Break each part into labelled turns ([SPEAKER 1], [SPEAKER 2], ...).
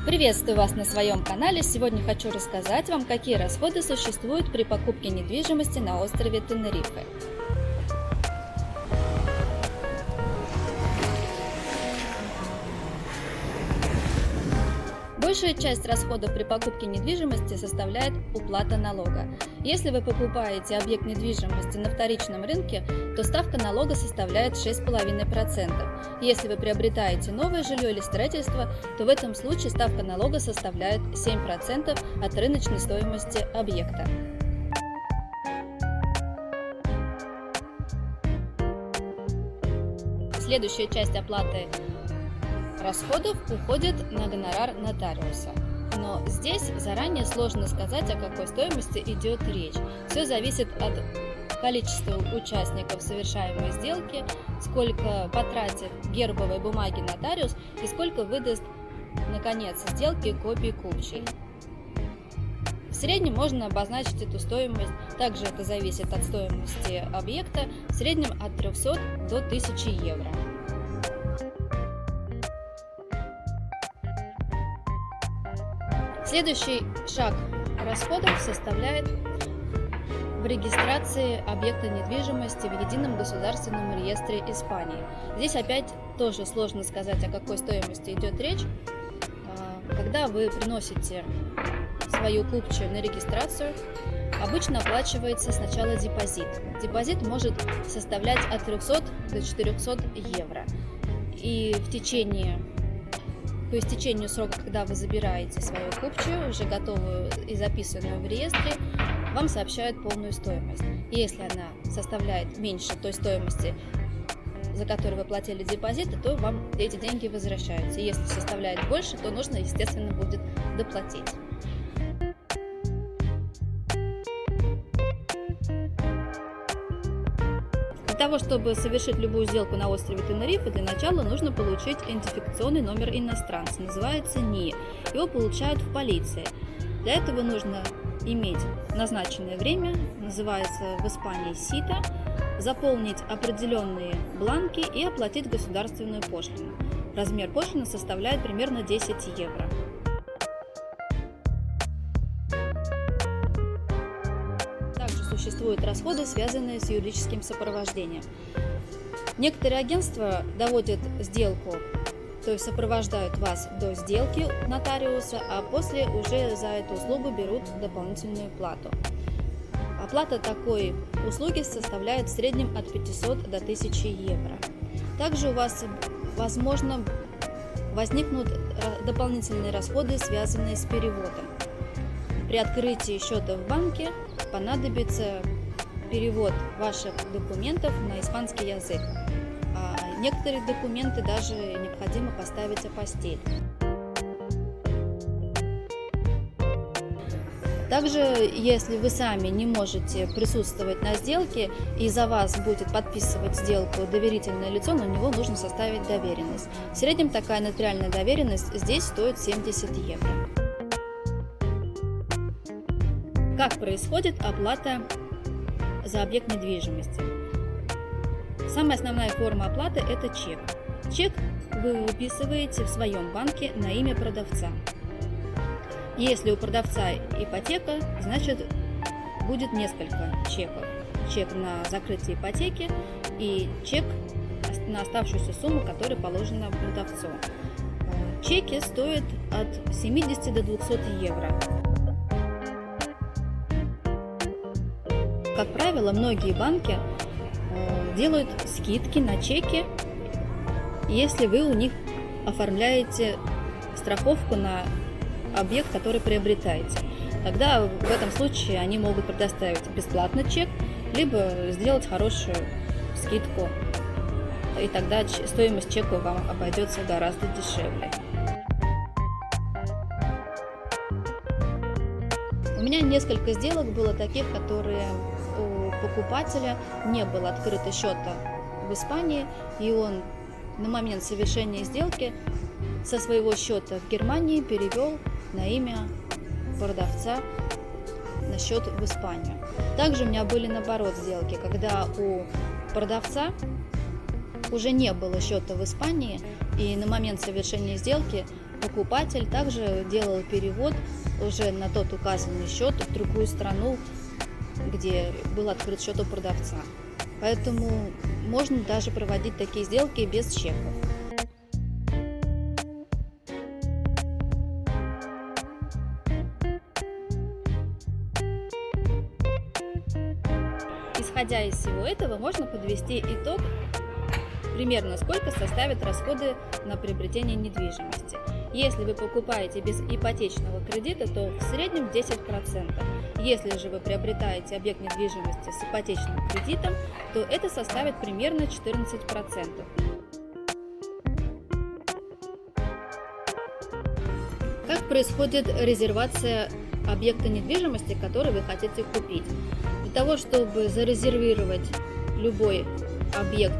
[SPEAKER 1] Приветствую вас на своем канале. Сегодня хочу рассказать вам, какие расходы существуют при покупке недвижимости на острове Тенерифе. Большая часть расходов при покупке недвижимости составляет уплата налога. Если вы покупаете объект недвижимости на вторичном рынке, то ставка налога составляет 6,5%. Если вы приобретаете новое жилье или строительство, то в этом случае ставка налога составляет 7% от рыночной стоимости объекта. Следующая часть оплаты расходов уходит на гонорар нотариуса. Но здесь заранее сложно сказать, о какой стоимости идет речь. Все зависит от количества участников совершаемой сделки, сколько потратит гербовой бумаги нотариус и сколько выдаст на конец сделки копий купчей. В среднем можно обозначить эту стоимость, также это зависит от стоимости объекта, в среднем от 300 до 1000 евро. Следующий шаг расходов составляет в регистрации объекта недвижимости в Едином государственном реестре Испании. Здесь опять тоже сложно сказать, о какой стоимости идет речь. Когда вы приносите свою купчую на регистрацию, обычно оплачивается сначала депозит. Депозит может составлять от 300 до 400 евро. И по истечению срока, когда вы забираете свою купчую, уже готовую и записанную в реестре, вам сообщают полную стоимость. И если она составляет меньше той стоимости, за которую вы платили депозиты, то вам эти деньги возвращаются. И если составляет больше, то нужно, естественно, будет доплатить. Для того, чтобы совершить любую сделку на острове Тенерифе, для начала нужно получить идентификационный номер иностранца, называется НИИ. Его получают в полиции. Для этого нужно иметь назначенное время, называется в Испании СИТА, заполнить определенные бланки и оплатить государственную пошлину. Размер пошлины составляет примерно 10 евро. Существуют расходы, связанные с юридическим сопровождением. Некоторые агентства доводят сделку, то есть сопровождают вас до сделки нотариуса, а после уже за эту услугу берут дополнительную плату. Оплата такой услуги составляет в среднем от 500 до 1000 евро. Также у вас, возможно, возникнут дополнительные расходы, связанные с переводом. При открытии счета в банке понадобится перевод ваших документов на испанский язык. А некоторые документы даже необходимо поставить апостиль. Также, если вы сами не можете присутствовать на сделке и за вас будет подписывать сделку доверительное лицо, на него нужно составить доверенность. В среднем такая нотариальная доверенность здесь стоит 70 евро. Как происходит оплата за объект недвижимости? Самая основная форма оплаты – это чек. Чек вы выписываете в своем банке на имя продавца. Если у продавца ипотека, значит будет несколько чеков. Чек на закрытие ипотеки и чек на оставшуюся сумму, которая положена продавцу. Чеки стоят от 70 до 200 евро. Как правило, многие банки делают скидки на чеки, если вы у них оформляете страховку на объект, который приобретаете. Тогда в этом случае они могут предоставить бесплатно чек, либо сделать хорошую скидку, и тогда стоимость чека вам обойдется гораздо дешевле. У меня несколько сделок было таких, которые у покупателя не было открыто счета в Испании, и он на момент совершения сделки со своего счета в Германии перевел на имя продавца на счет в Испанию. Также у меня были наоборот сделки, когда у продавца уже не было счета в Испании, и на момент совершения сделки покупатель также делал перевод уже на тот указанный счет в другую страну, где был открыт счет у продавца. Поэтому можно даже проводить такие сделки без чеков. Исходя из всего этого, можно подвести итог, примерно сколько составят расходы на приобретение недвижимости. Если вы покупаете без ипотечного кредита, то в среднем 10%. Если же вы приобретаете объект недвижимости с ипотечным кредитом, то это составит примерно 14%. Как происходит резервация объекта недвижимости, который вы хотите купить? Для того, чтобы зарезервировать любой объект,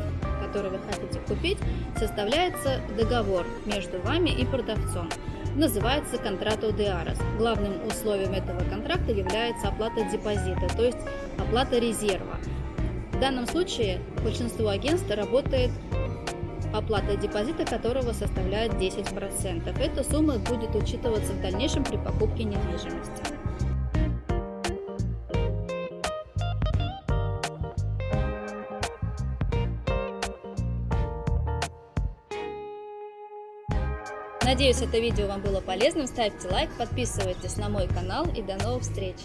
[SPEAKER 1] который вы хотите купить, составляется договор между вами и продавцом. Называется «Contrato de Arras». Главным условием этого контракта является оплата депозита, то есть оплата резерва. В данном случае большинство агентств работает оплата депозита, которого составляет 10%. Эта сумма будет учитываться в дальнейшем при покупке недвижимости. Надеюсь, это видео вам было полезным. Ставьте лайк, подписывайтесь на мой канал и до новых встреч!